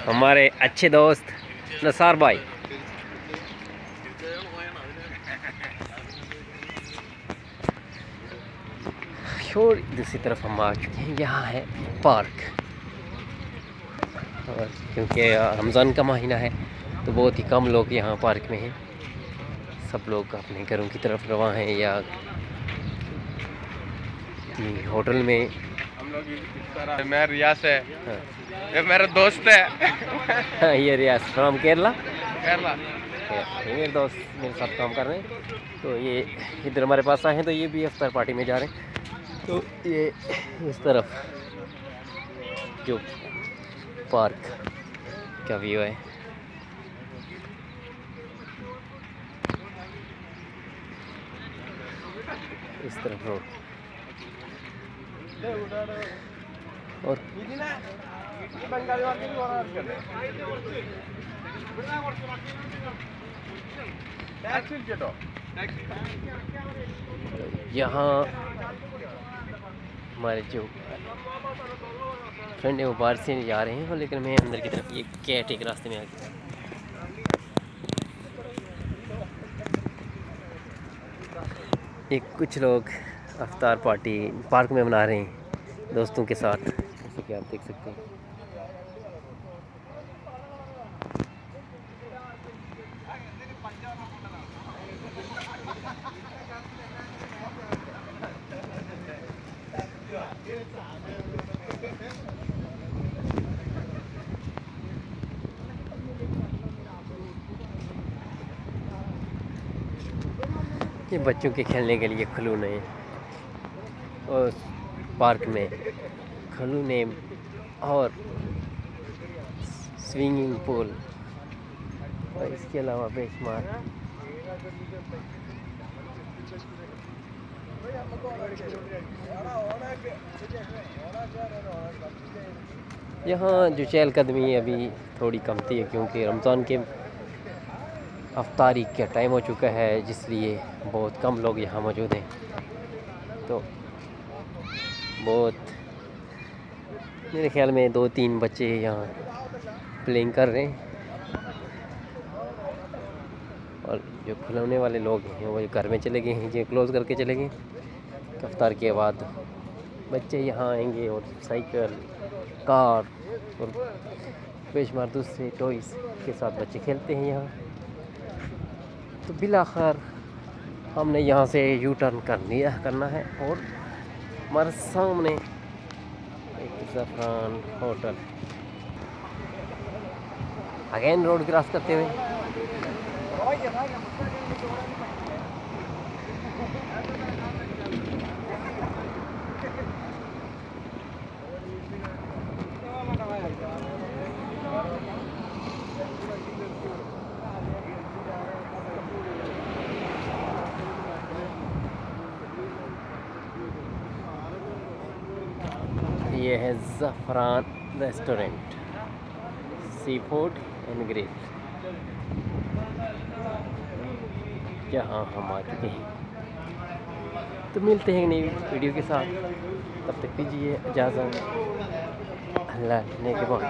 हमारे अच्छे दोस्त नसार भाई। और दूसरी तरफ हम आ चुके हैं, यहाँ है पार्क। और क्योंकि रमज़ान का महीना है तो बहुत ही कम लोग यहाँ पार्क में हैं। सब लोग अपने घरों की तरफ रवां हैं या होटल में। हम लोग मैं रियास है। हाँ। ये मेरा दोस्त है। हाँ, ये रियाज फ्रॉम केरला। केरला। ये मेरे दोस्त मेरे साथ काम कर रहे हैं, तो ये इधर हमारे पास आए हैं, तो ये भी अफ्तार पार्टी में जा रहे हैं। तो ये इस तरफ जो पार्क का व्यू है, इस तरफ रोड। और यहाँ हमारे जो फ्रेंड है वो बाहर से जा रहे हैं, लेकिन मैं अंदर की तरफ ये कैट एक रास्ते में आ गया। ये कुछ लोग अफ्तार पार्टी पार्क में मना रहे हैं दोस्तों के साथ, जैसे कि आप देख सकते हैं। ये बच्चों के खेलने के लिए खिलौने हैं, और पार्क में खिलौने और स्विमिंग पूल, और इसके अलावा बेशुमार यहाँ जो चहलकदमी है अभी थोड़ी कमती है, क्योंकि रमज़ान के अफ्तारी का टाइम हो चुका है, जिसलिए बहुत कम लोग यहाँ मौजूद हैं। तो बहुत मेरे ख्याल में 2-3 बच्चे यहाँ प्लेइंग कर रहे हैं, और जो खिलौने वाले लोग हैं वो घर में चले गए हैं, जो क्लोज़ करके चले गए। अफ्तार के बाद बच्चे यहाँ आएंगे और साइकिल, कार और बेशुमार दूसरे टॉयज़ के साथ बच्चे खेलते हैं यहाँ। तो बिलाखिर हमने यहाँ से यू टर्न करना है, और हमारे सामने एक Zafran hotel, again road cross करते हुए। ये है Zafran restaurant, sea food and grill, जहाँ हम आ चुके हैं। तो मिलते हैं नई वीडियो के साथ, तब तक दीजिए इजाज़त। अल्लाह ने के बाद।